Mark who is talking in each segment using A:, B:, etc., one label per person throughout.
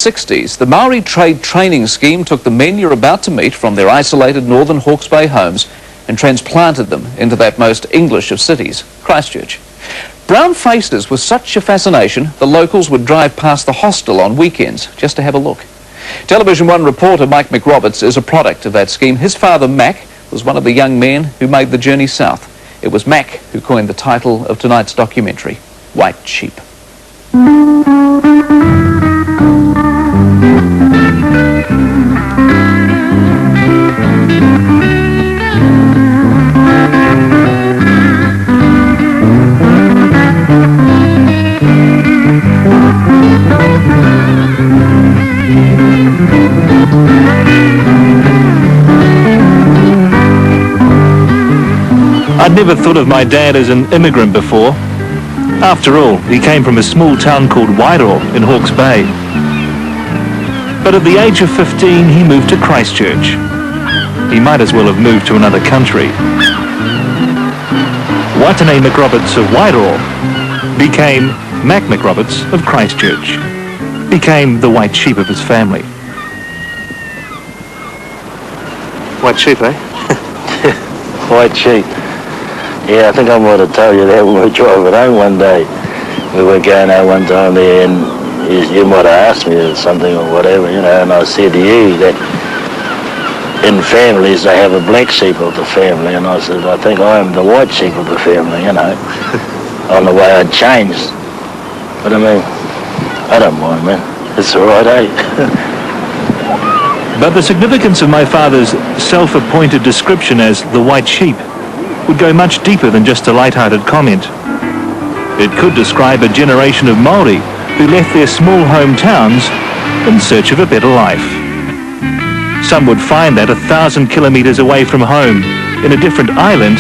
A: 60s, the Maori Trade Training Scheme took the men you're about to meet from their isolated northern Hawke's Bay homes and transplanted them into that most English of cities, Christchurch. Brown faces were such a fascination, the locals would drive past the hostel on weekends just to have a look. Television One reporter Mike McRoberts is a product of that scheme. His father, Mac, was one of the young men who made the journey south. It was Mac who coined the title of tonight's documentary, White Sheep.
B: I'd never thought of my dad as an immigrant before. After all, he came from a small town called Wairoa in Hawke's Bay. But at the age of 15, he moved to Christchurch. He might as well have moved to another country. Trainee McRoberts of Wairoa became Mac McRoberts of Christchurch, became the white sheep of his family. White sheep, eh?
C: White sheep. Yeah, I think I might have told you that when we were driving home one day. We were going out one time there and you might have asked me something or whatever, you know, and I said to you that in families they have a black sheep of the family, and I said, I think I am the white sheep of the family, you know, on the way I'd changed. But I mean, I don't mind, man. It's all right, eh?
B: But the significance of my father's self-appointed description as the white sheep would go much deeper than just a light-hearted comment. It could describe a generation of Māori who left their small hometowns in search of a better life. Some would find that 1,000 kilometres away from home, in a different island,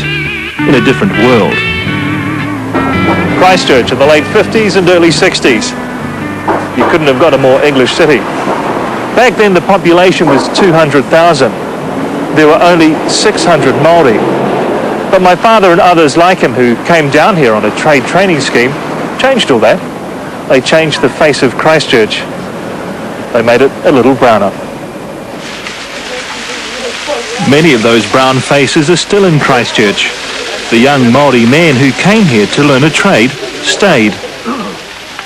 B: in a different world. Christchurch in the late 50s and early 60s. You couldn't have got a more English city. Back then the population was 200,000. There were only 600 Māori. But my father and others like him who came down here on a trade training scheme changed all that. They changed the face of Christchurch. They made it a little browner. Many of those brown faces are still in Christchurch. The young Māori men who came here to learn a trade stayed.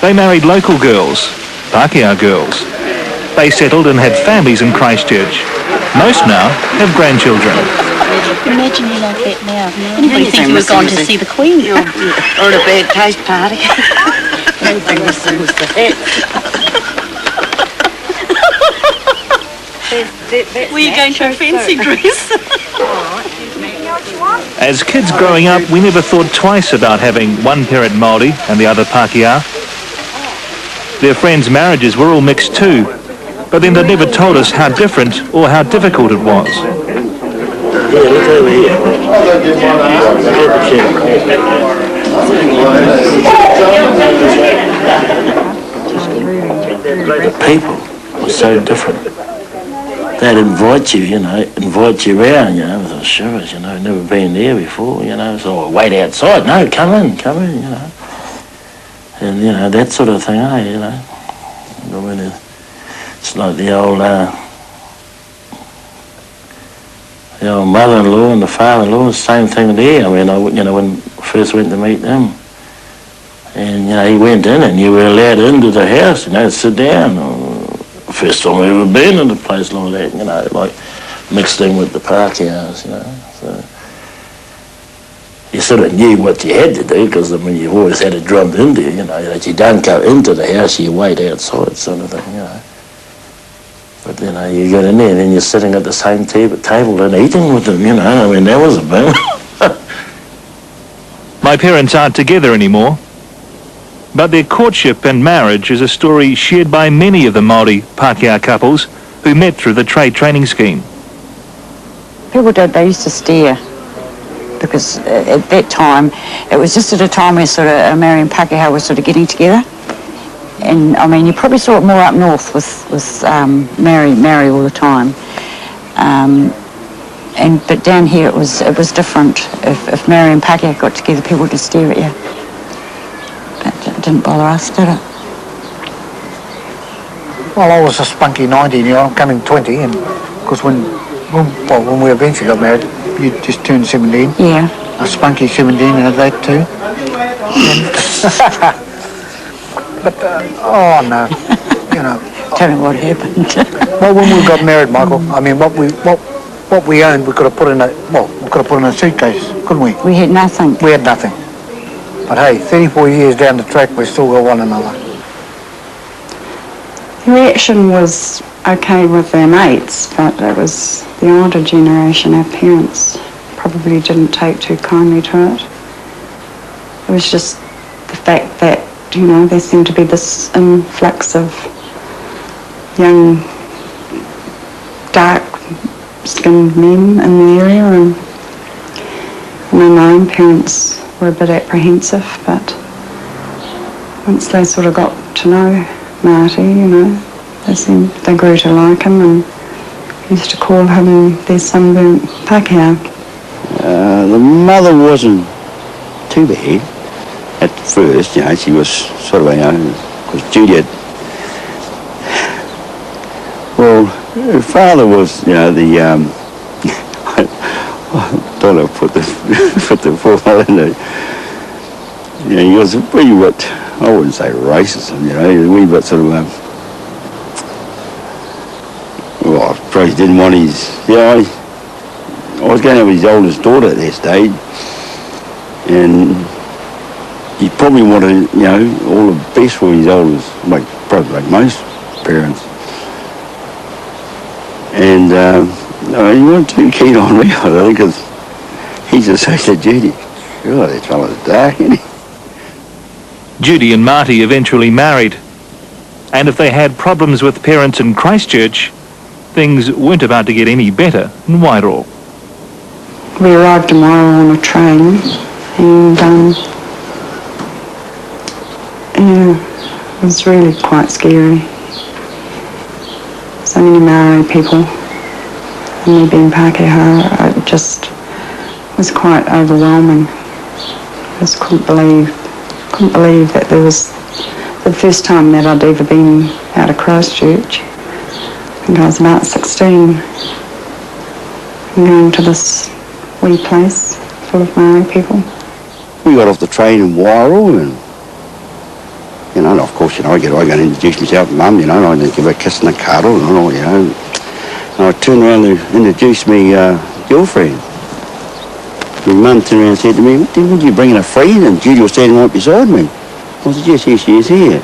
B: They married local girls, Pākehā girls. They settled and had families in Christchurch. Most now have grandchildren.
D: Imagine you like that now. Anybody think you were going to see the Queen?
E: Or at a bad taste party.
D: Were you going to a fancy dress?
B: As kids growing up, we never thought twice about having one parent Māori and the other Pākehā. Their friends' marriages were all mixed too, but then they never told us how different or how difficult it was.
C: Yeah, look over here. The people were so different. They'd invite you, you know, invite you around, you know, with the shivers, you know, never been there before, you know, so wait outside, no, come in, you know. And, you know, that sort of thing, eh, you know. I mean, it's like the old mother-in-law and the father-in-law, the same thing there. I mean, you know, when I first went to meet them, and, you know, he went in and you were allowed into the house, you know, to sit down. First time I've ever been in a place like that, you know, like mixed in with the Pākehās, you know. So you sort of knew what you had to do, because, I mean, you always had it drummed into you, you know, that you don't go into the house, you wait outside, sort of thing, you know. But, you know, you get in there and then you're sitting at the same table and eating with them, you know. I mean, that was a boom.
B: My parents aren't together anymore, but their courtship and marriage is a story shared by many of the Māori Pākehā couples who met through the trade training scheme.
F: People they used to stare, because at that time, it was just at a time where sort of Māori and Pākehā were sort of getting together. And I mean, you probably saw it more up north with Māori all the time. But down here it was different. If Māori and Pākehā got together, people would just stare at you. But it didn't bother us, did it?
G: Well, I was a spunky 19, I'm coming 20, and because when we eventually got married, you just turned 17.
F: Yeah.
G: A spunky 17 and that too. But, oh no,
F: Tell me what happened.
G: Well, when we got married, Michael, I mean, what we owned, we could have put in a suitcase, couldn't we?
F: We had nothing.
G: We had nothing. But hey, 34 years down the track, we still got one another.
H: The reaction was okay with their mates, but it was the older generation, our parents, probably didn't take too kindly to it. It was just the fact that, there seemed to be this influx of young, dark-skinned men in the area, and my own parents were a bit apprehensive, but once they sort of got to know Marty, they grew to like him and used to call him their sunburnt Pākehā.
I: The mother wasn't too bad at first, she was sort of, because Judy had, well, her father was, I don't know, put the football in there. He was a wee bit, I wouldn't say racist, a wee bit sort of, I probably didn't want his, I was going to have his oldest daughter at that stage, and he probably wanted, all the best for his oldest, probably like most parents. And he wasn't too keen on me, I think, because he just said to Judy, "Oh, that fella's dark, isn't he?"
B: Judy and Marty eventually married, and if they had problems with parents in Christchurch, things weren't about to get any better in Wairoa.
H: We arrived in Wairoa on a train, and it was really quite scary. So many Maori people, and me being Pākehā, it just was quite overwhelming. I just couldn't believe that there was the first time that I'd ever been out of Christchurch. I think I was about 16, and going to this wee place full of Maori people.
I: We got off the train in Wairoa, and of course, I go and introduce myself to Mum, and I give her a kiss and a cuddle, and all, and I turned around and introduced me girlfriend. My mum turned around and said to me, "What are you bringing a friend?" And Judy was standing right beside me. I said, "Yes, she is here."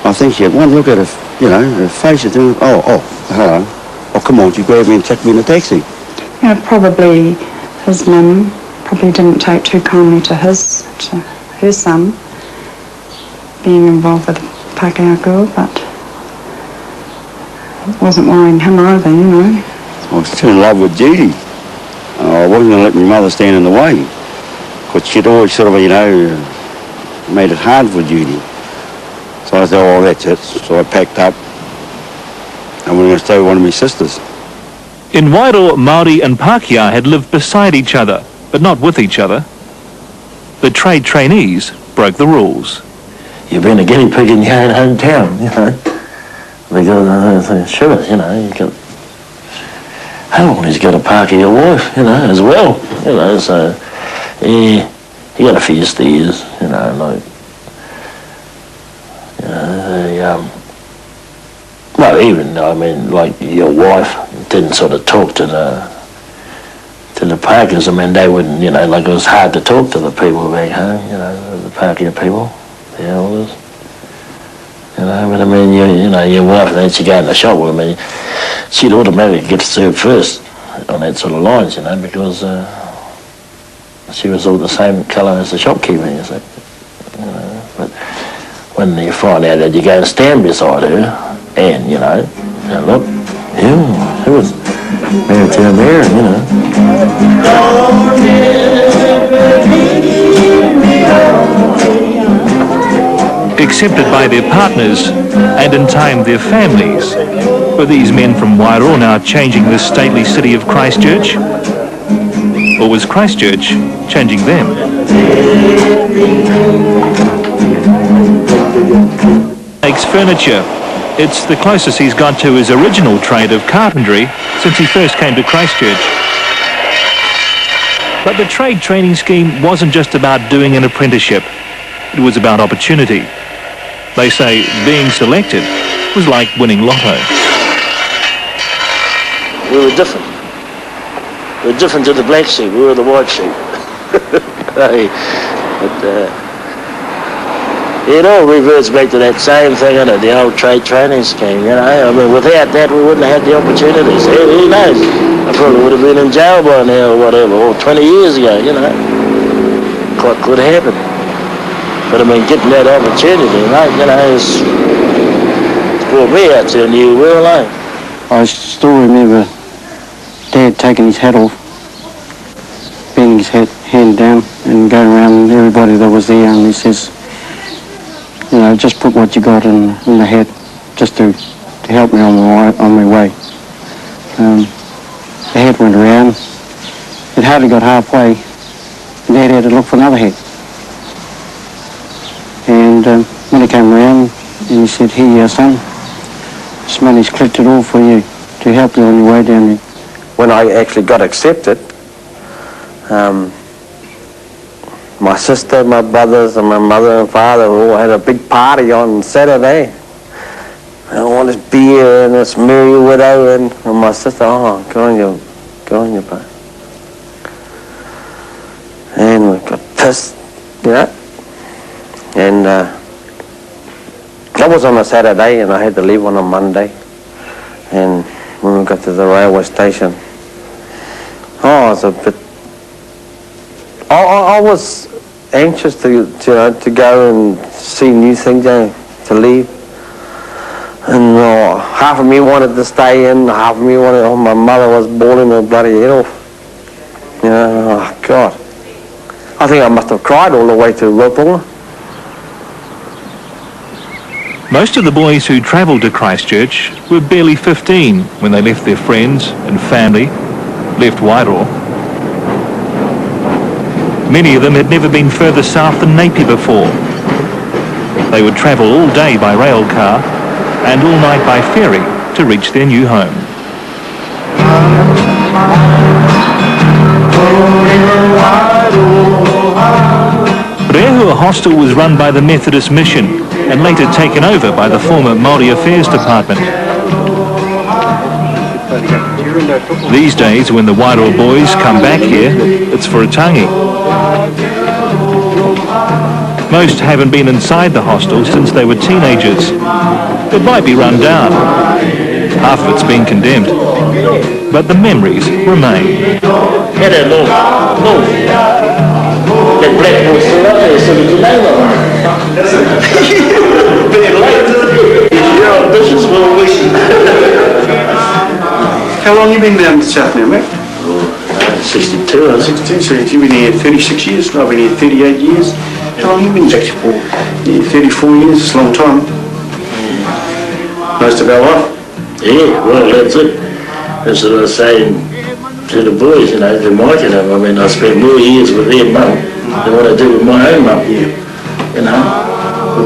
I: I think she had one look at her, her face, and then, oh, hello. Oh, come on, she grabbed me and took me in a taxi.
H: Probably his mum probably didn't take too kindly to her son being involved with a Pākehā girl, but it wasn't worrying him either, I
I: was too in love with Judy. I wasn't going to let my mother stand in the way, because she'd always sort of, made it hard for Judy. So I thought, oh, that's it. So I packed up, and we were going to stay with one of my sisters.
B: In Wairoa, Māori and Pākehā had lived beside each other, but not with each other. The trade trainees broke the rules.
C: You've been a guinea pig in your own hometown, because sure, you got, he's got a Pākehā wife, as well, so he got a few steers, well, even, like your wife didn't sort of talk to the Pākehās. They wouldn't, like it was hard to talk to the people back home, the Pākehā people, the elders. But your wife, and then she'd go in the shop with me, she'd automatically get served first on that sort of lines, because she was all the same colour as the shopkeeper, But when you find out that you go and stand beside her, and, look, who was married down there,
B: Accepted by their partners, and in time their families, were these men from Wairoa now changing the stately city of Christchurch? Or was Christchurch changing them? Makes furniture, It's the closest he's got to his original trade of carpentry since he first came to Christchurch. But the trade training scheme wasn't just about doing an apprenticeship. It was about opportunity. They say being selected was like winning lotto.
C: We were different. We were different to the black sheep. We were the white sheep. It all reverts back to that same thing, the old trade training scheme, I mean, without that, we wouldn't have had the opportunities. Who knows? I probably would have been in jail by now or whatever, or 20 years ago, Quite could happen. But I mean, getting that opportunity, it's brought me out to a new world,
I: I still remember Dad taking his hat off, bending his hand down and going around everybody that was there, and he says, just put what you got in the hat just to help me on my way. The hat went around. It hardly got halfway. Dad had to look for another hat. And when he came around, and he said, "Here, son, this money's collected all for you to help you on your way down there." When I actually got accepted, my sister, my brothers, and my mother and father all had a big party on Saturday. And all this beer and this merry widow, and my sister, go on your boat. And we got pissed, And that was on a Saturday, and I had to leave on a Monday. And when we got to the railway station, I was a bit. I was anxious to go and see new things, to leave. And half of me wanted to stay in, half of me wanted. My mother was bawling her bloody head off. God. I think I must have cried all the way to Rotorua.
B: Most of the boys who travelled to Christchurch were barely 15 when they left their friends and family, left Wairoa. Many of them had never been further south than Napier before. They would travel all day by rail car and all night by ferry to reach their new home. Rehua Hostel was run by the Methodist Mission and later taken over by the former Māori Affairs Department. These days, when the Wairoa boys come back here, it's for a tangi. Most haven't been inside the hostel since they were teenagers. It might be run down. Half of it's been condemned. But the memories remain.
C: That black boy still up there, so did you name him? You're ambitious for a week.
J: How long have you been down to South now, mate?
C: 62, I think.
J: 62, so you've been here 36 years, I've been here 38 years. How long have you been back for? Yeah, 34 years, it's a long time. Most of our life.
C: Yeah, well, that's it. That's what I was saying to the boys, to Mike and them. I mean, I spent more years with their mum than what I did with my own mum, with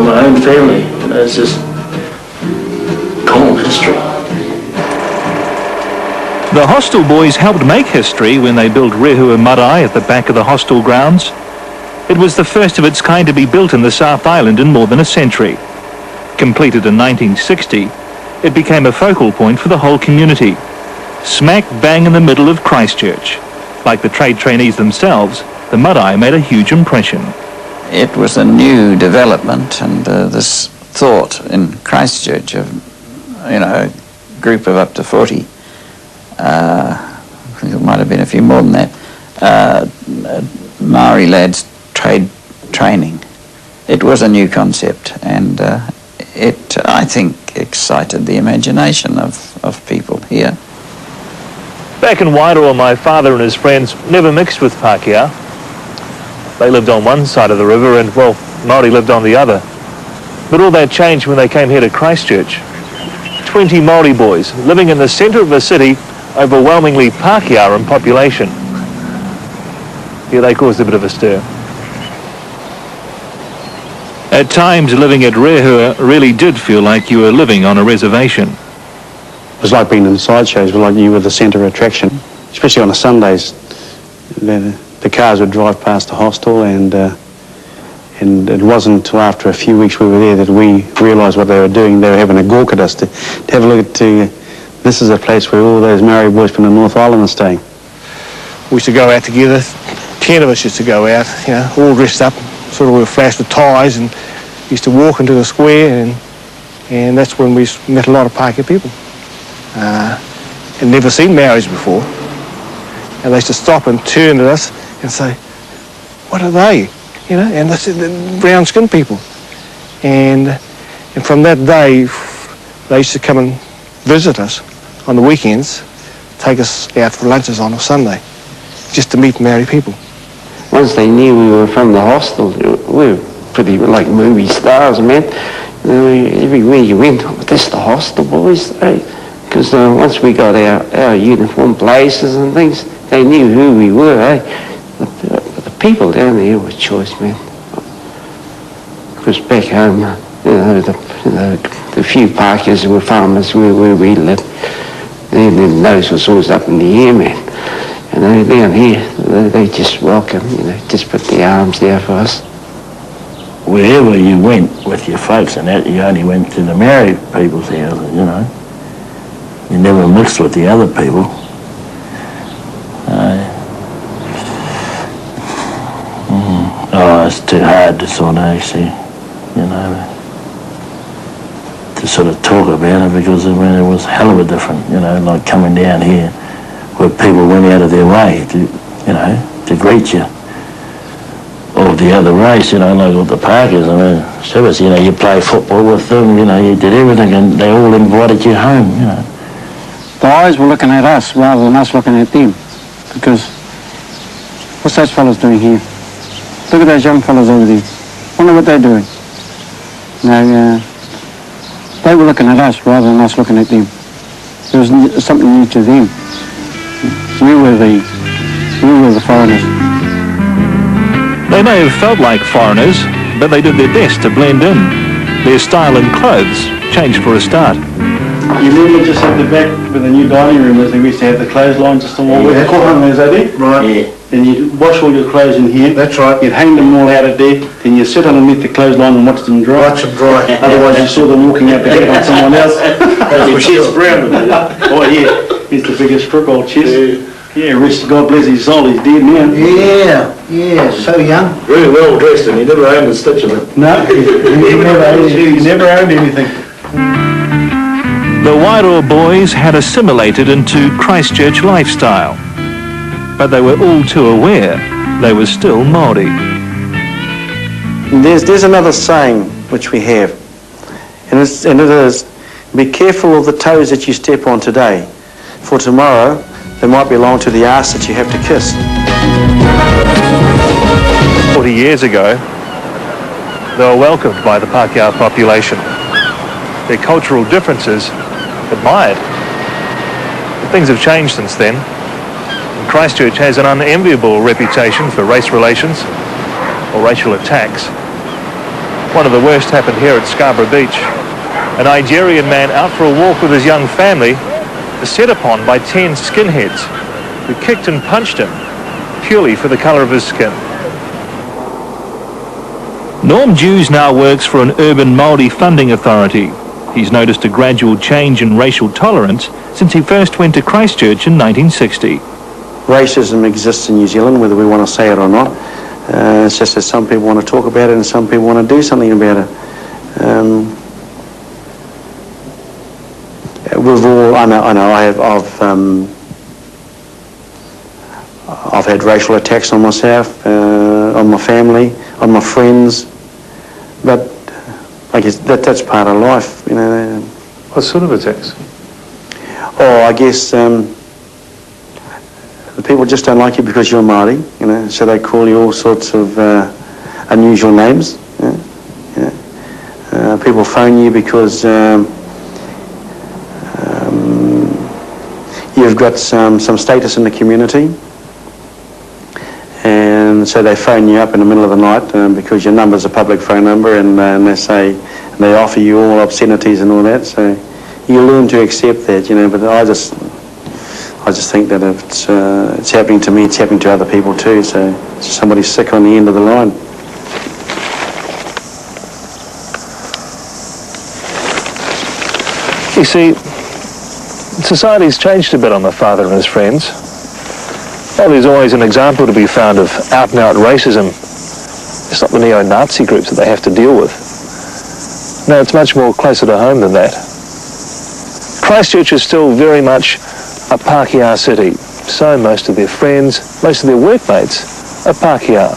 C: my own family. It's just common history.
B: The hostel boys helped make history when they built Rehua Marae at the back of the hostel grounds. It was the first of its kind to be built in the South Island in more than a century. Completed in 1960, it became a focal point for the whole community. Smack bang in the middle of Christchurch. Like the trade trainees themselves, the Marae made a huge impression.
K: It was a new development, and this thought in Christchurch of, a group of up to 40, I think it might have been a few more than that, Maori lads training. It was a new concept, and it, I think, excited the imagination of people here.
B: Back in Wairoa, my father and his friends never mixed with Pākehā. They lived on one side of the river and, Māori lived on the other. But all that changed when they came here to Christchurch. 20 Māori boys living in the centre of a city overwhelmingly Pākehā in population. Here they caused a bit of a stir. At times, living at Rehua really did feel like you were living on a reservation.
J: It was like being in the sideshows, like you were the centre of attraction. Especially on the Sundays, the cars would drive past the hostel, and it wasn't until after a few weeks we were there that we realised what they were doing. They were having a gawk at us to have a look at, this is a place where all those Maori boys from the North Island are staying. We used to go out together, 10 of us used to go out, you know, all dressed up, sort of with flashed with ties, and used to walk into the square, and that's when we met a lot of Pākehā people. And never seen Maoris before. And they used to stop and turn at us and say, what are they? You know, and that's the brown-skinned people. And from that day, they used to come and visit us on the weekends, take us out for lunches on a Sunday, just to meet Maori people.
L: Once they knew we were from the hostel, we were pretty like movie stars, man. You know, everywhere you went, oh, that's the hostel boys, because once we got our uniform places and things, they knew who we were, The people down there were choice, man. Because back home, you know, the few Pākehās who were farmers where we lived, then those was always up in the air, man. And down here, they just welcome, you know, just put their arms there for us.
C: Wherever you went with your folks and that, you only went to the Maori people's house, you know. You never mixed with the other people. It's too hard to sort of actually, you know, to sort of talk about it, because I mean, it was hell of a different, you know, like coming down here where people went out of their way to, you know, to greet you. Or the other race, you know, like with the Pākehās, I mean, service, you know, you play football with them, you know, you did everything, and they all invited you home, you know.
J: The eyes were looking at us rather than us looking at them, because what's those fellas doing here? Look at those young fellas over there. Wonder what they're doing. No, they were looking at us rather than us looking at them. There was something new to them. We were the foreigners.
B: They may have felt like foreigners, but they did their best to blend in. Their style and clothes changed for a start.
J: You remember just at the back where the new dining room is, we used to have the clothesline just on where the courtroom is, Right. Yeah. And you'd wash all your clothes in here. That's right. You'd hang them all out of there, then you'd sit underneath the clothesline and watch them dry. Watch them dry. Otherwise you saw them walking out to get on someone else. Chess Brown. Oh yeah, he's the biggest crook, old Chess. Yeah, Rich, God bless his soul, he's dead now.
G: Yeah, so young.
C: Really well dressed, and he never owned a stitch of it.
J: No, he never owned anything.
B: The Wairoa boys had assimilated into Christchurch lifestyle, but they were all too aware they were still Māori.
J: There's another saying which we have, and it is, be careful of the toes that you step on today, for tomorrow they might belong to the arse that you have to kiss.
B: 40 years ago, they were welcomed by the Pākehā population. Their cultural differences admired. But things have changed since then. And Christchurch has an unenviable reputation for race relations or racial attacks. One of the worst happened here at Scarborough Beach. A Nigerian man out for a walk with his young family was set upon by 10 skinheads who kicked and punched him purely for the colour of his skin. Norm Dews now works for an urban Māori funding authority. He's noticed a gradual change in racial tolerance since he first went to Christchurch in 1960.
J: Racism exists in New Zealand, whether we want to say it or not. It's just that some people want to talk about it and some people want to do something about it. I've had racial attacks on myself, on my family, on my friends, but I guess that's part of life, you know.
B: What sort of attacks?
J: Oh, I guess the people just don't like you because you're Māori, you know, so they call you all sorts of unusual names. People phone you because you've got some status in the community, and And so they phone you up in the middle of the night because your number's a public phone number, and they offer you all obscenities and all that. So you learn to accept that, you know. But I just think that if it's happening to me, it's happening to other people too. So somebody's sick on the end of the line.
B: You see, society's changed a bit on my father and his friends. Well, there's always an example to be found of out-and-out racism. It's not the neo-Nazi groups that they have to deal with. No, it's much more closer to home than that. Christchurch is still very much a Pākehā city, so most of their friends, most of their workmates are Pākehā.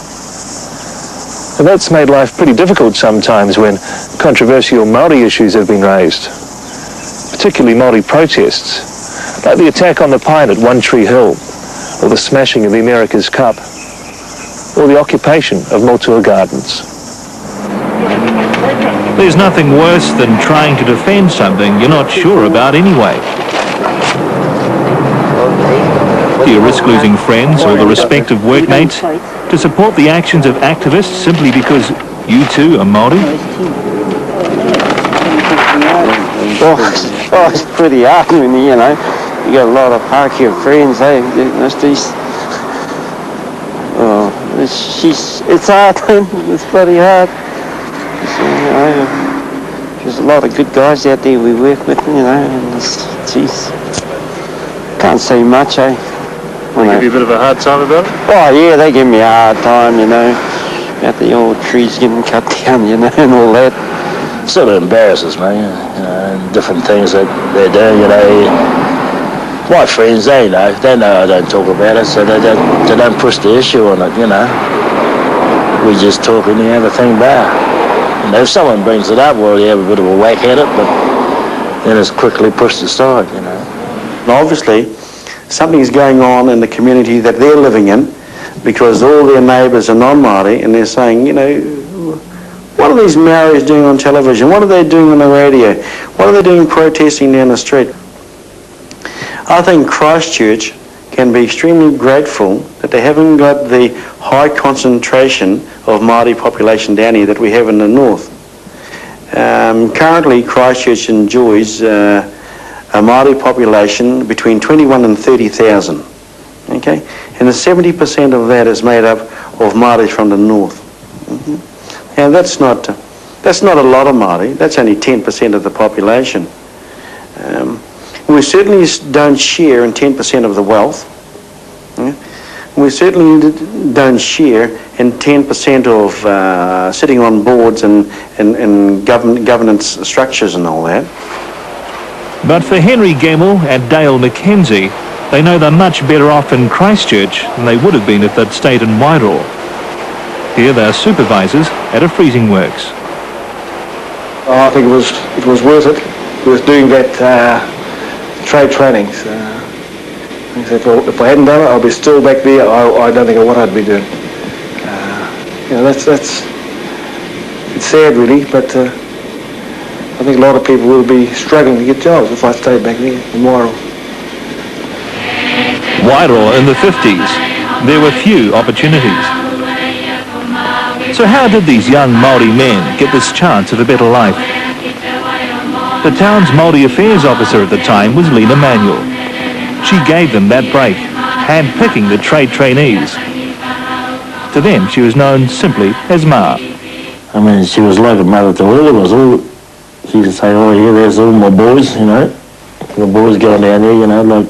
B: And that's made life pretty difficult sometimes when controversial Māori issues have been raised, particularly Māori protests, like the attack on the pine at One Tree Hill, or the smashing of the America's Cup, or the occupation of Motua Gardens. There's nothing worse than trying to defend something you're not sure about anyway. Do you risk losing friends or the respect of workmates to support the actions of activists simply because you too are Māori?
L: Oh, it's pretty hard when you know. You got a lot of Pākehā friends, hey, it's hard, it's bloody hard. So, you know, there's a lot of good guys out there we work with, you know, and geez, can't say much, eh?
B: They give you a bit of a hard time about it?
L: Oh yeah, they give me a hard time, you know, about the old trees getting cut down, you know, and all that.
C: Sort of embarrasses me, you know, and different things that they're doing, you know. My friends, they know I don't talk about it, so they don't push the issue on it, you know. We just talk and have a thing about it. And if someone brings it up, well, you have a bit of a whack at it, but then it's quickly pushed aside, you know.
J: And obviously, something's going on in the community that they're living in because all their neighbours are non-Māori, and they're saying, you know, what are these Maoris doing on television? What are they doing on the radio? What are they doing protesting down the street? I think Christchurch can be extremely grateful that they haven't got the high concentration of Māori population down here that we have in the north. Currently, Christchurch enjoys a Māori population between 21 and 30,000. Okay, and 70% of that is made up of Māori from the north. And that's not a lot of Māori. That's only 10% of the population. We certainly don't share in 10% of the wealth. We certainly don't share in 10% of sitting on boards and governance structures and all that.
B: But for Henry Gemmell and Dale Mackenzie, they know they're much better off in Christchurch than they would have been if they'd stayed in Wairoa. Here they are supervisors at a freezing works.
M: I think it was worth it. Worth doing that trade training. So, if I hadn't done it, I'd be still back there. I don't think of what I'd be doing. You know, it's sad really, but I think a lot of people will be struggling to get jobs if I stayed back there in Wairoa.
B: Wairoa in the 50s, there were few opportunities. So how did these young Māori men get this chance of a better life? The town's Māori Affairs officer at the time was Rangi Manuel. She gave them that break, hand-picking the trade trainees. To them, she was known simply as Ma.
C: I mean, she was like a mother to all of us. She would say, oh yeah, there's all my boys, you know. The boys going down there, you know, like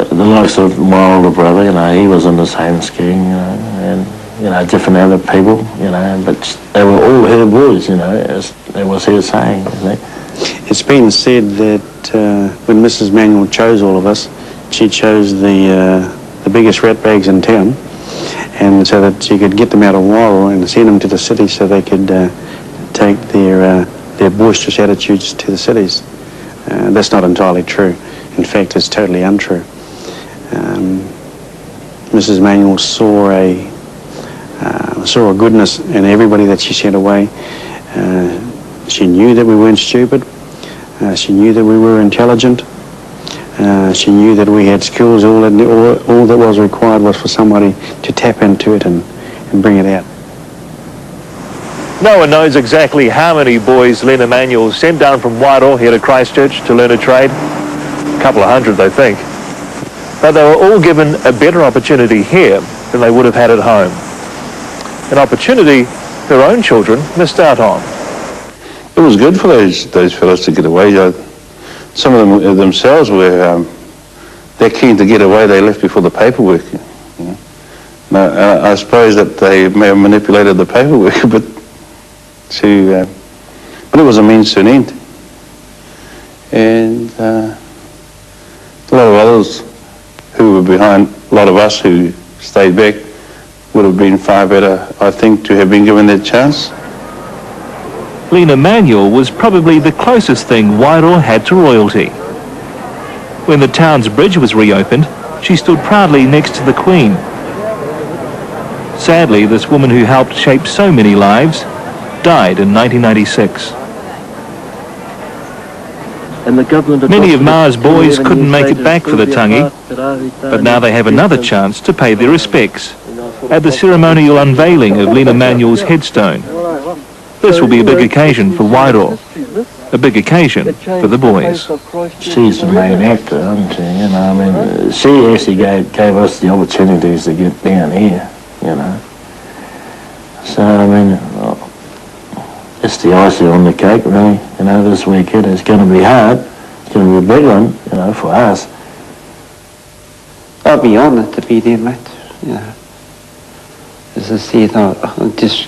C: the likes of my older brother, you know, he was in the same scheme, you know, and, you know, different other people, you know, but they were all her boys, you know, as that was her saying, you know.
J: It's been said that when Mrs. Manuel chose all of us, she chose the biggest rat bags in town, and so that she could get them out of Wairoa and send them to the city so they could take their boisterous attitudes to the cities. That's not entirely true. In fact, it's totally untrue. Mrs. Manuel saw a goodness in everybody that she sent away. She knew that we weren't stupid. She knew that we were intelligent. She knew that we had skills. All that was required was for somebody to tap into it and bring it out.
B: No one knows exactly how many boys Lena Manuel sent down from Wairoa here to Christchurch to learn a trade. A couple of hundred, they think. But they were all given a better opportunity here than they would have had at home. An opportunity their own children missed out on.
N: It was good for those fellows to get away. Some of them themselves were they're keen to get away. They left before the paperwork. You know. Now, I suppose that they may have manipulated the paperwork, but it was a means to an end. And a lot of others who were behind, a lot of us who stayed back, would have been far better, I think, to have been given that chance.
B: Lena Manuel was probably the closest thing Wairoa had to royalty. When the town's bridge was reopened, she stood proudly next to the Queen. Sadly, this woman who helped shape so many lives died in 1996. Many of Ma's boys couldn't make it back for the tangi, but now they have another chance to pay their respects at the ceremonial unveiling of Lena Manuel's headstone. This will be a big occasion for Wairoa, a big occasion for the boys.
C: She's the main actor, isn't she? You know, I mean, she actually gave us the opportunities to get down here, you know. So, I mean, it's the icing on the cake, really. You know, this weekend is going to be hard. It's going to be a big one, you know, for us.
L: I'll be honoured to be there, mate. You know, as I said, I'm just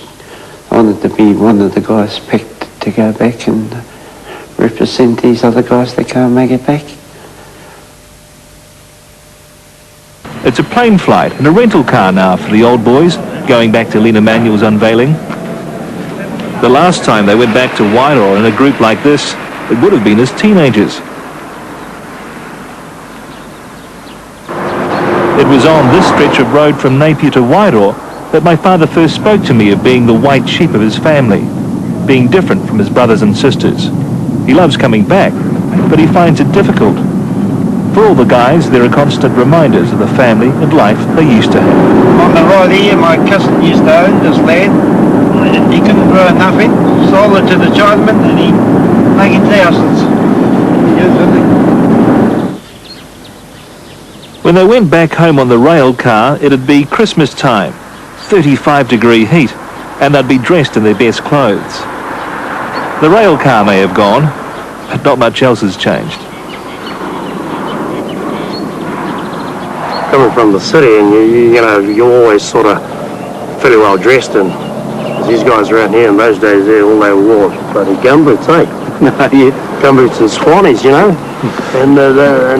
L: honoured to be one of the guys picked to go back and represent these other guys that can't make it back.
B: It's a plane flight and a rental car now for the old boys, going back to Lena Manuel's unveiling. The last time they went back to Wairoa in a group like this, it would have been as teenagers. It was on this stretch of road from Napier to Wairoa that my father first spoke to me of being the white sheep of his family, being different from his brothers and sisters. He loves coming back, but he finds it difficult. For all the guys, there are constant reminders of the family and life they used to have.
G: On the right here, my cousin used to own this land. He couldn't grow nothing, sold it to the Chinaman, and he making thousands.
B: When they went back home on the rail car, it'd be Christmas time, 35-degree heat, and they'd be dressed in their best clothes. The rail car may have gone, but not much else has changed.
O: Coming from the city, and you know, you're always sort of fairly well dressed, and these guys around here in those days, all they wore bloody gumboots, eh? Gumboots and swannies, you know. And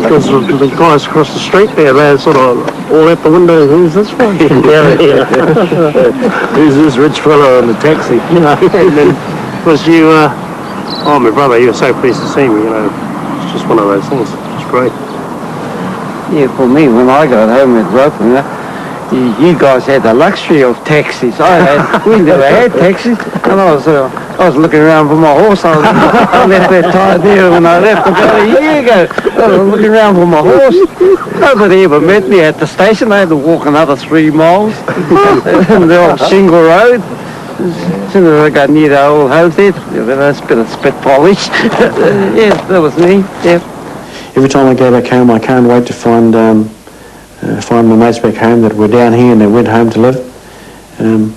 O: because the guys across the street there, they're sort of all out the window. Who's this one? Who's this rich fellow in the taxi? You know. And then, of course, oh, my brother, you were so pleased to see me. You know, it's just one of those things. It's great.
L: Yeah, for me, when I got home with Roper, you guys had the luxury of taxis. We never had taxis, and I was looking around for my horse. I left that tired there when I left about a year ago. I was looking around for my horse. Nobody ever met me at the station. I had to walk another 3 miles on the old shingle road. As soon as I got near the old homestead, a bit of spit polish. Yeah, that was me. Yeah.
J: Every time I go back home, I can't wait to find my mates back home that were down here and they went home to live. And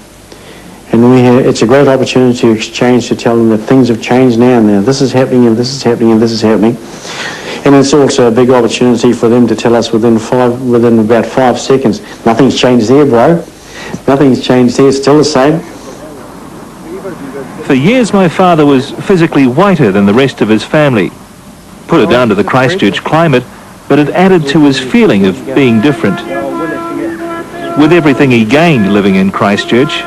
J: it's a great opportunity to exchange, to tell them that things have changed now. Now this is happening and this is happening and this is happening. And it's also a big opportunity for them to tell us within about 5 seconds, nothing's changed there, bro. Nothing's changed there, it's still the same.
B: For years, my father was physically whiter than the rest of his family. Put it down to the Christchurch climate, but it added to his feeling of being different. With everything he gained living in Christchurch,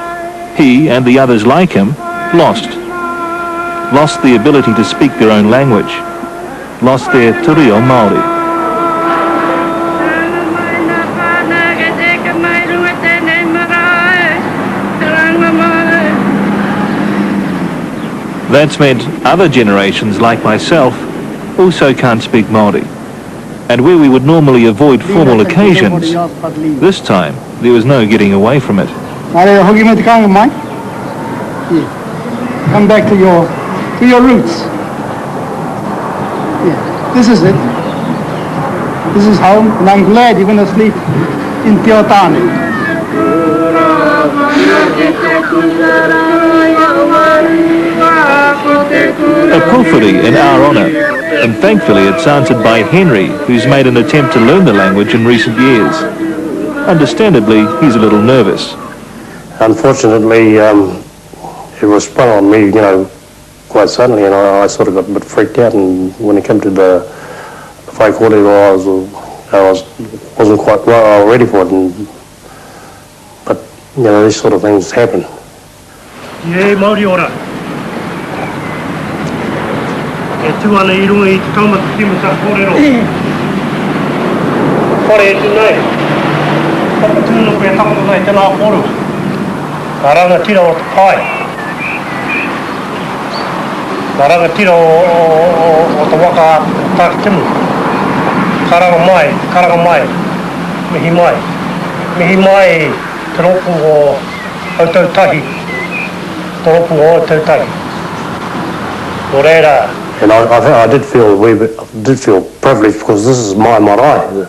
B: he and the others like him lost the ability to speak their own language, lost their te reo Māori. That's meant other generations like myself also can't speak Māori. And where we would normally avoid formal occasions, this time there was no getting away from it.
G: Come back to your roots. Yeah, this is it. This is home, and I'm glad you're going to sleep in Teotani.
B: A pulpity in our honour, and thankfully it's answered by Henry, who's made an attempt to learn the language in recent years. Understandably, he's a little nervous.
O: Unfortunately, it was sprung on me, quite suddenly, and I sort of got a bit freaked out. And when it came to the Whaikore, I wasn't quite ready for it. But these sort of things happen.
G: Yeah, Māori ora. E tuana I runga I te taumata timata kōrero. Kore e tu nei. Whakatūno koe tapata nei te nā kōru. Ka ranga tira o te pai. Ka ranga tira o te waka tākitimu. Ka ranga mai. Mihi mai te ropu o autau tahi. Te ropu o autau tahi. Nō reira.
O: And I did feel privileged because this is my marae,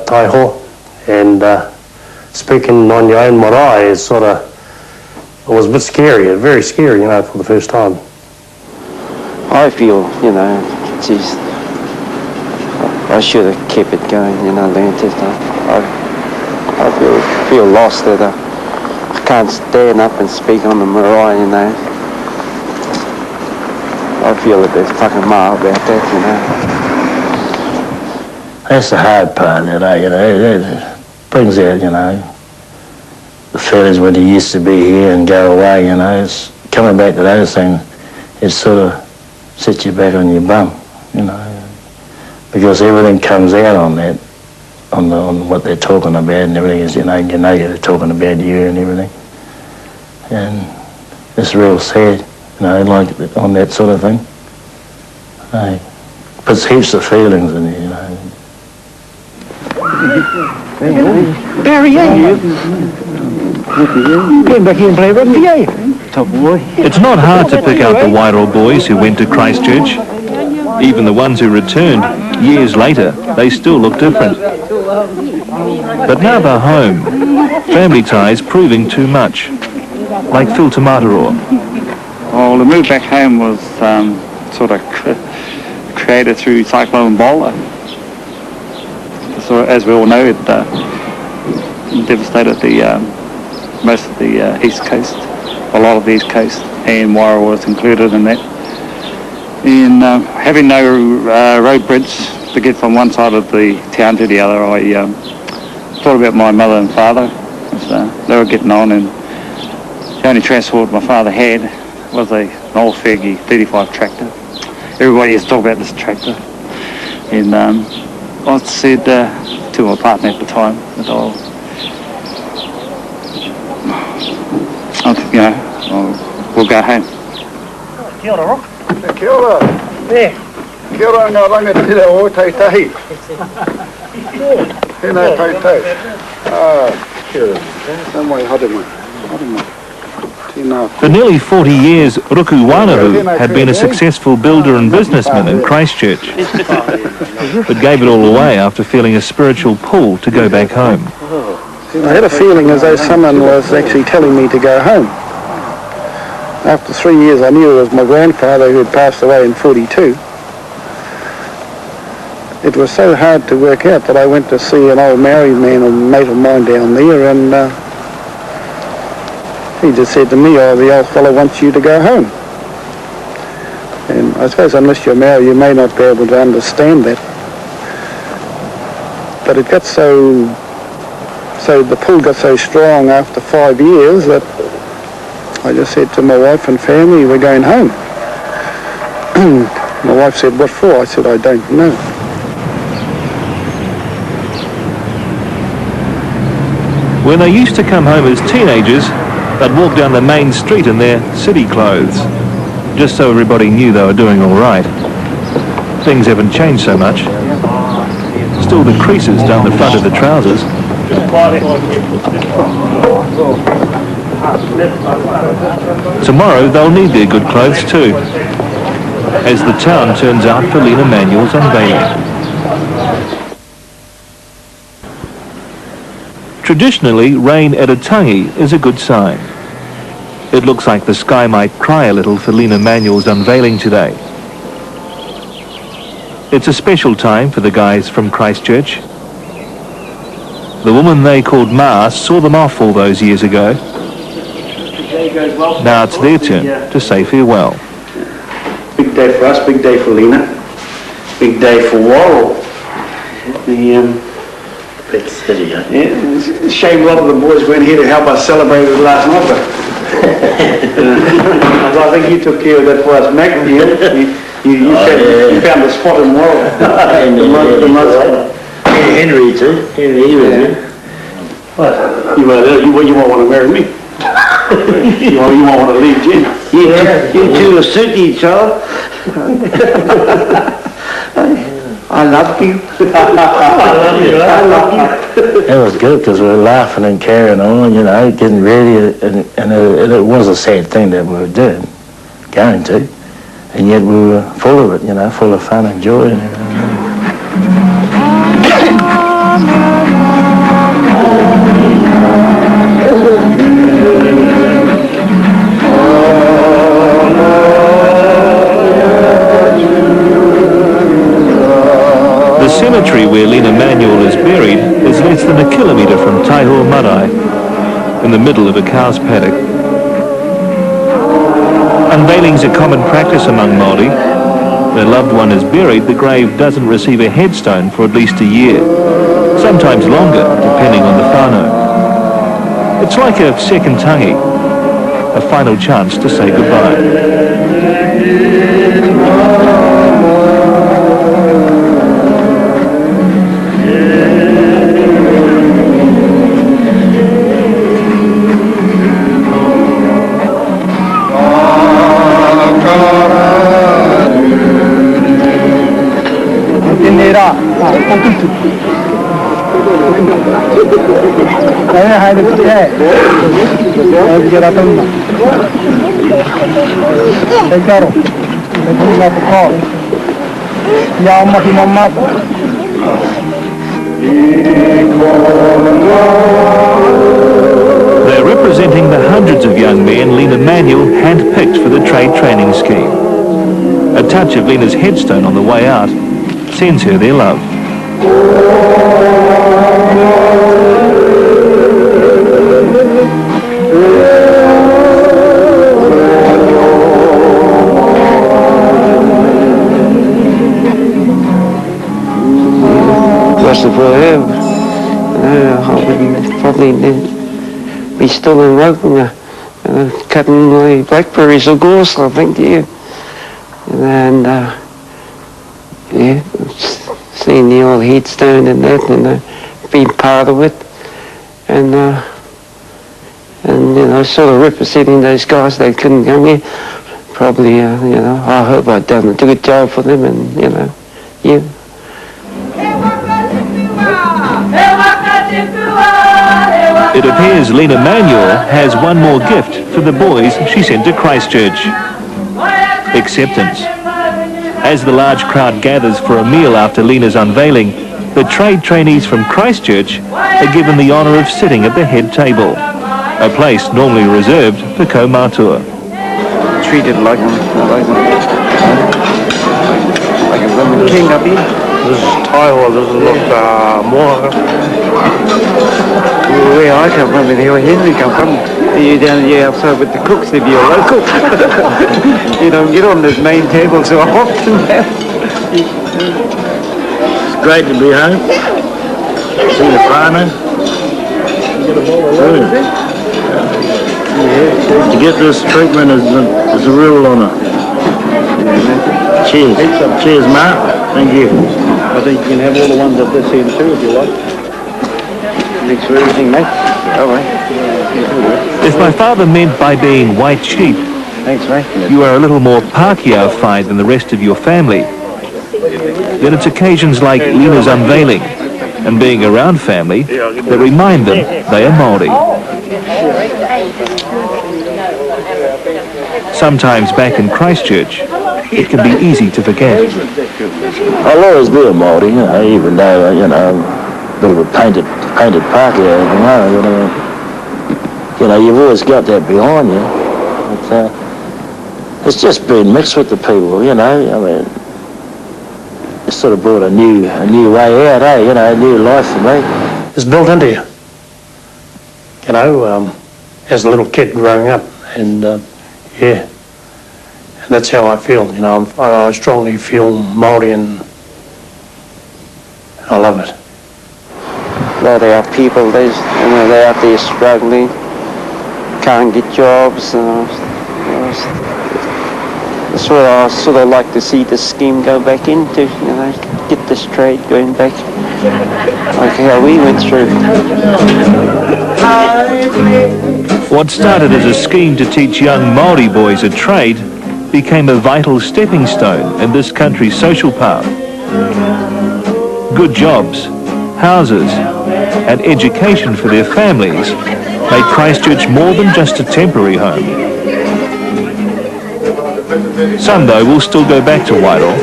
O: Taiho, and speaking on your own marae is it was a bit scary, very scary, for the first time.
L: I feel, geez, I should have kept it going, learned it. I feel lost that I can't stand up and speak on the marae, I feel a bit fucking mild about that,
C: That's the hard part, it brings out, the feelings when you used to be here and go away, It's coming back to those things, it sort of sets you back on your bum, because everything comes out on that, on what they're talking about and everything is, they're talking about you and everything. And it's real sad. Like on that sort of thing. Puts heaps of feelings in you,
G: Barry, you came back here and played rugby, eh? Top boy.
B: It's not hard to pick out the Wairoa boys who went to Christchurch. Even the ones who returned years later, they still look different. But now they're home. Family ties proving too much. Like Phil Tamataroa.
P: Well, the move back home was sort of created through Cyclone Bola. So, as we all know, it devastated most of the east coast, a lot of the east coast, and Wairoa was included in that. And having no road bridge to get from one side of the town to the other, I thought about my mother and father. They were getting on, and the only transport my father had was an old Fergie 35 tractor. Everybody used to talk about this tractor. And I said to my partner at the time that we'll go home.
G: Kia ora, Rock. Kia ora. Yeah. Kia ora ngā rangatira o tautahi. Tēnā tautau. Kia ora. Nā mai hare mai.
B: For nearly 40 years, Ruku Wanahu had been a successful builder and businessman in Christchurch, but gave it all away after feeling a spiritual pull to go back home.
G: I had a feeling as though someone was actually telling me to go home. After 3 years, I knew it was my grandfather who had passed away in 42. It was so hard to work out that I went to see an old married man, a mate of mine down there, and he just said to me, the old fellow wants you to go home. And I suppose unless you're married, you may not be able to understand that. But it got so the pull got so strong after 5 years that I just said to my wife and family, we're going home. My wife said, what for? I said, I don't know.
B: When they used to come home as teenagers, they'd walk down the main street in their city clothes, just so everybody knew they were doing all right. Things haven't changed so much. still the creases down the front of the trousers. Tomorrow they'll need their good clothes too, as the town turns out for Lena Manuel's unveiling. Traditionally, rain at a tangi is a good sign. It looks like the sky might cry a little for Lena Manuel's unveiling today. It's a special time for the guys from Christchurch. The woman they called Ma saw them off all those years ago. Now it's their turn to say farewell.
J: Big day for us, big day for Lena, big day for Wairoa.
C: Big city,
J: yeah, it's a shame a lot of the boys weren't here to help us celebrate it last night, but I think you took care of that for us, Mac. You found the spot in Wairoa.
C: Henry too. Henry was there.
J: What? You won't want to marry me. you won't want to leave Jen.
L: Yeah, you two will suit each other. I love you. I love you.
C: It was good because we were laughing and carrying on, getting ready, and it was a sad thing that we were doing, going to, and yet we were full of it, full of fun and joy and everything.
B: The cemetery where Lena Manuel is buried is less than a kilometre from Taiho Marae, in the middle of a cow's paddock. Unveiling's a common practice among Māori. When a loved one is buried, the grave doesn't receive a headstone for at least a year, sometimes longer, depending on the whānau. It's like a second tangi, a final chance to say goodbye. They're representing the hundreds of young men Lena Manuel hand-picked for the trade training scheme. A touch of Lena's headstone on the way out sends her their love.
L: For her, I would probably be still in Wairoa, cutting my blackberries or gorse, I think, yeah. And seeing the old headstone and that, and being part of it, and sort of representing those guys that couldn't come here. Probably, I hope I've done a good job for them, and yeah.
B: It appears Lena Manuel has one more gift for the boys she sent to Christchurch. Acceptance. As the large crowd gathers for a meal after Lena's unveiling, the trade trainees from Christchurch are given the honour of sitting at the head table, a place normally reserved for kaumātua.
L: Treated like a Roman king up here.
O: This is Taiho, this is not more.
L: Where I come from and where Henry come from, you're down here outside with the cooks if you're local. You don't get on this main table so often.
C: It's great to be home. See the whānau. To get this treatment is a real honour. Cheers. Cheers, Mark. Thank you.
J: I think you can have all the ones at this end too if you like. Thanks for everything, mate. All right.
B: If my father meant by being white sheep,
J: thanks, mate.
B: You are a little more Pākehā-fied than the rest of your family, Then it's occasions like Lena's unveiling and being around family that remind them they are Māori. Sometimes back in Christchurch, it can be easy to forget.
C: I'll always be a Māori, even though, a bit of a painted Pākehā, you've always got that behind you. It's just been mixed with the people, it's sort of brought a new way out, a new life for me.
O: It's built into you, as a little kid growing up, and and that's how I feel, I strongly feel Māori, and I love it.
L: Well, there are people, they're out there struggling, can't get jobs. That's what I sort of like to see the scheme go back into, get this trade going back, like how we went through.
B: What started as a scheme to teach young Māori boys a trade became a vital stepping stone in this country's social path. Good jobs, houses, and education for their families made Christchurch more than just a temporary home. Some, though, will still go back to Wairoa,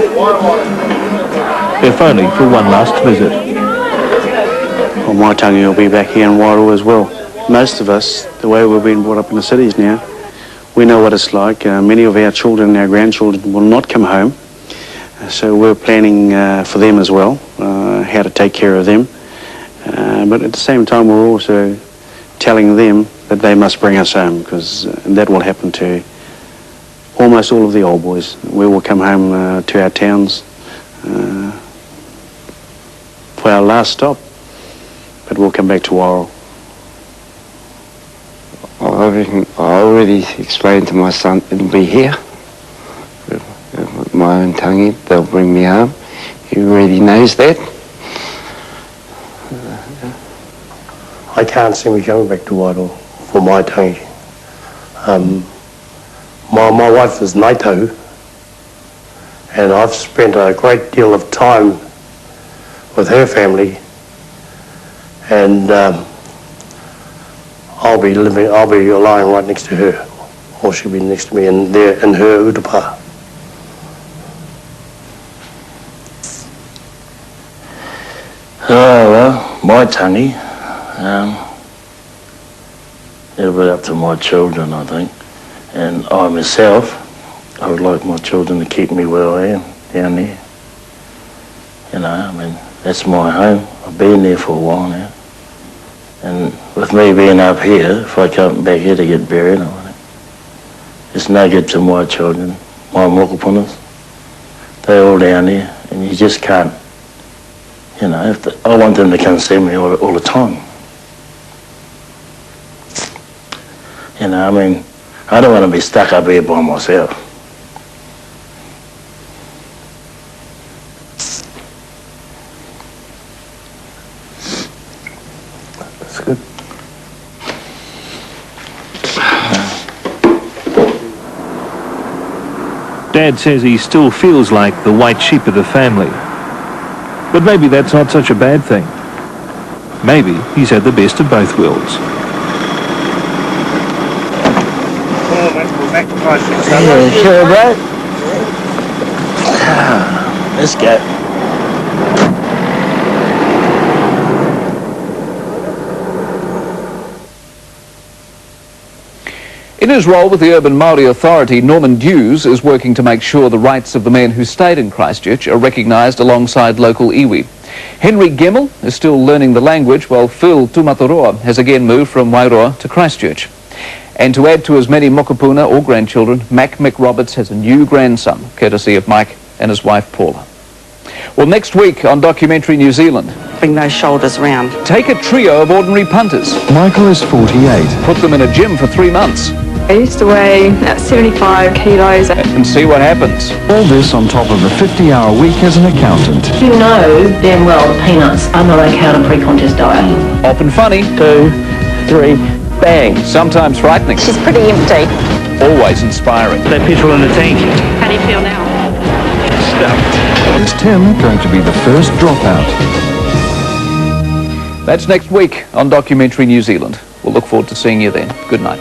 B: if only for one last visit.
J: Well, my tangi will be back here in Wairoa as well. Most of us, the way we've been brought up in the cities now, we know what it's like. Many of our children and our grandchildren will not come home, so we're planning for them as well, how to take care of them. But at the same time, we're also telling them that they must bring us home, because that will happen to almost all of the old boys. We will come home to our towns for our last stop, but we'll come back to Wairoa.
L: I already explained to my son it'll be here. With my own tangi, they'll bring me home. He already knows that.
O: I can't see me coming back to Wairoa for my tangi. My wife is Naito, and I've spent a great deal of time with her family, and I'll be lying right next to her, or she'll be next to me in her utapa.
C: Oh, well, my tangi, it'll be up to my children, I think. And I myself, I would like my children to keep me where I am, down there. That's my home. I've been there for a while now. And with me being up here, if I come back here to get buried, it's no good to my children, my mokopunas. They're all down there, and you just can't, I want them to come see me all the time. I don't want to be stuck up here by myself.
O: That's good.
B: Dad says he still feels like the white sheep of the family. But maybe that's not such a bad thing. Maybe he's had the best of both worlds.
C: Yeah, sure, bro. Let's go.
A: In his role with the Urban Māori Authority, Norman Dews is working to make sure the rights of the men who stayed in Christchurch are recognised alongside local iwi. Henry Gemmell is still learning the language, while Phil Tumatoroa has again moved from Wairoa to Christchurch. And to add to his many mokopuna or grandchildren, Mick Roberts has a new grandson, courtesy of Mike and his wife Paula. Well, next week on Documentary New Zealand,
E: Bring those shoulders round.
A: take a trio of ordinary punters.
Q: Michael is 48.
A: Put them in a gym for 3 months.
H: I used to weigh 75 kilos.
A: And see what happens.
Q: All this on top of a 50-hour week as an accountant.
R: You know damn well peanuts are not okay on a pre-contest diet.
A: Often funny.
L: 2, 3, bang.
A: Sometimes frightening.
D: She's pretty empty.
A: Always inspiring.
P: That petrol in the tank.
D: How do you feel now?
P: Stuffed.
Q: Is Tim going to be the first dropout?
A: That's next week on Documentary New Zealand. We'll look forward to seeing you then. Good night.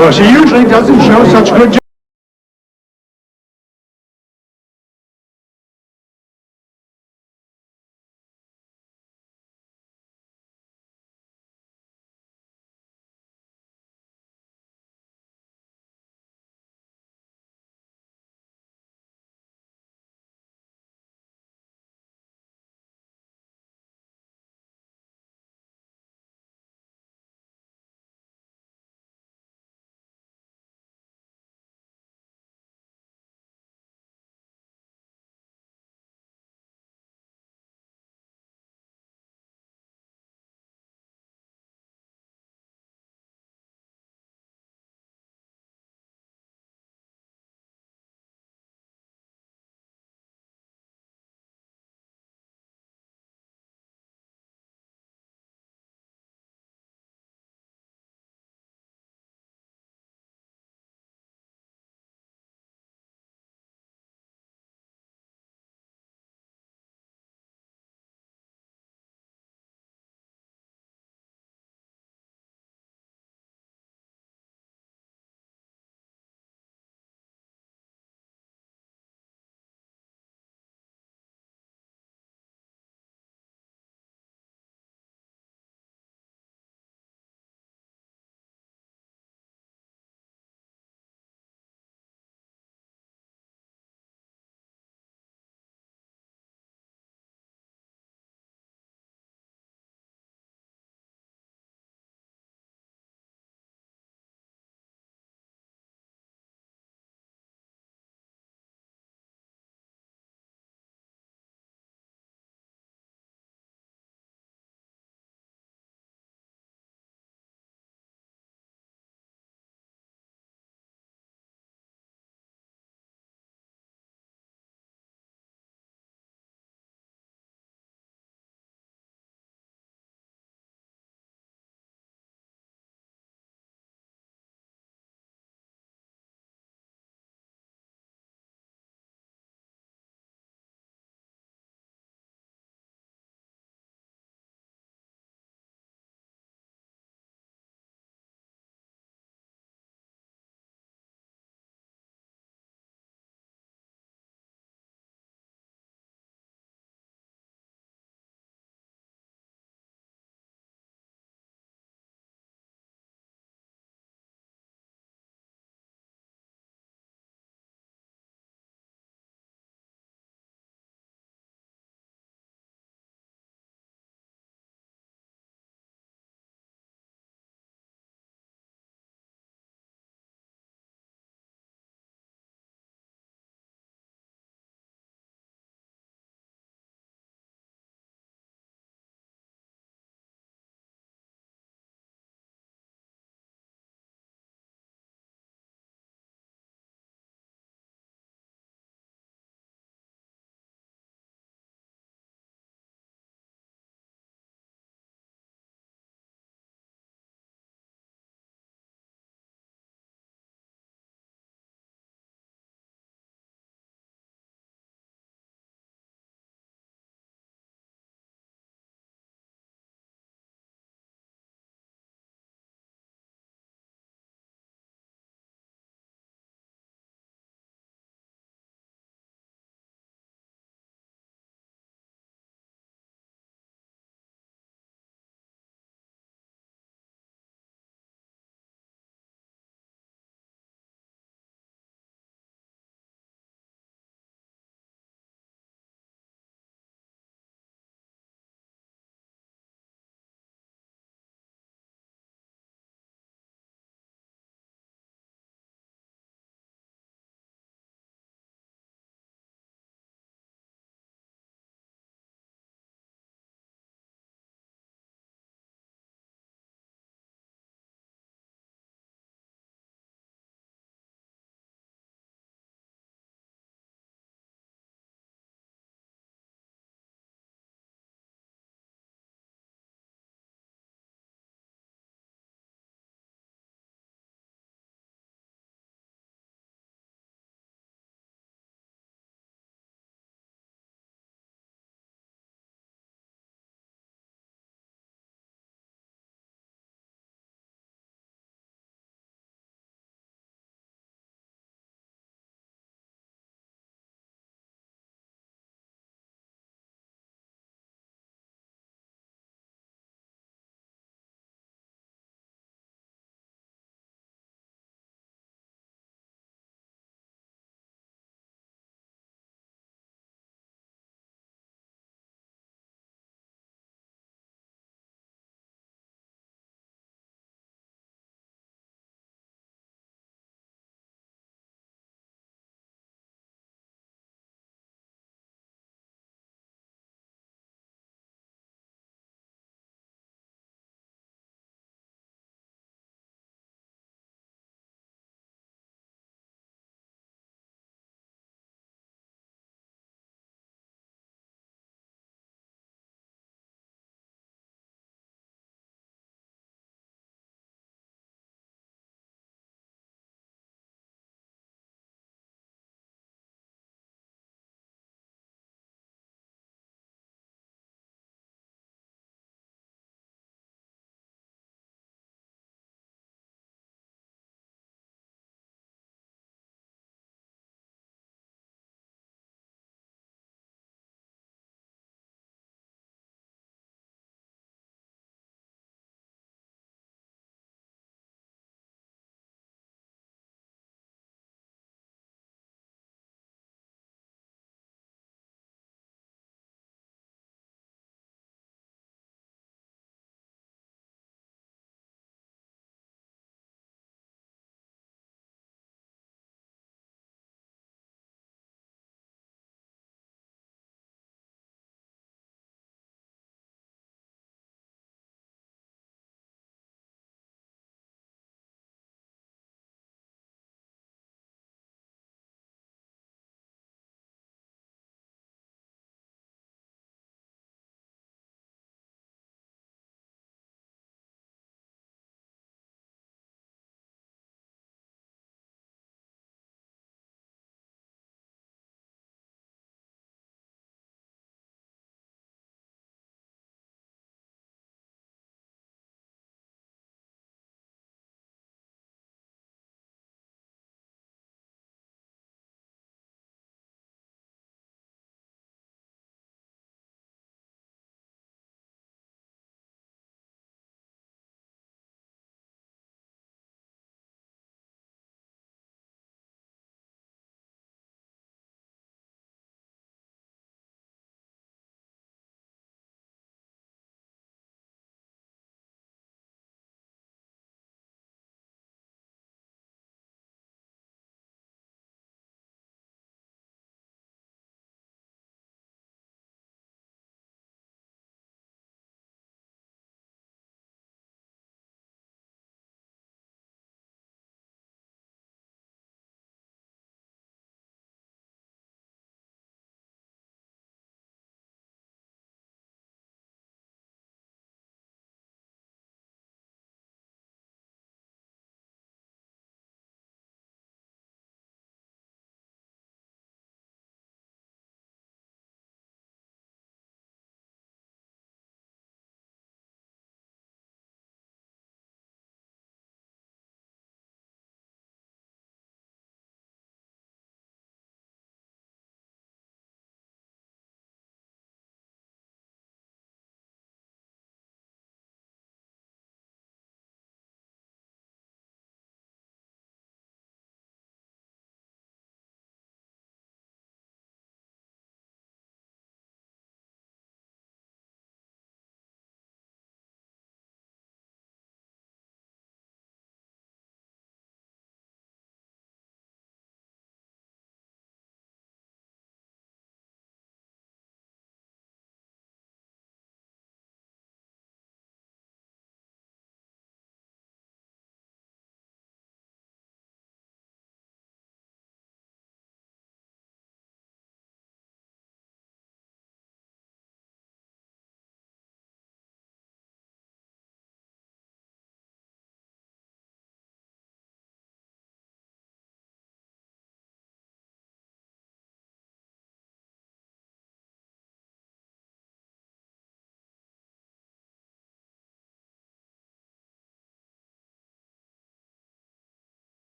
L: Well, she usually doesn't show such good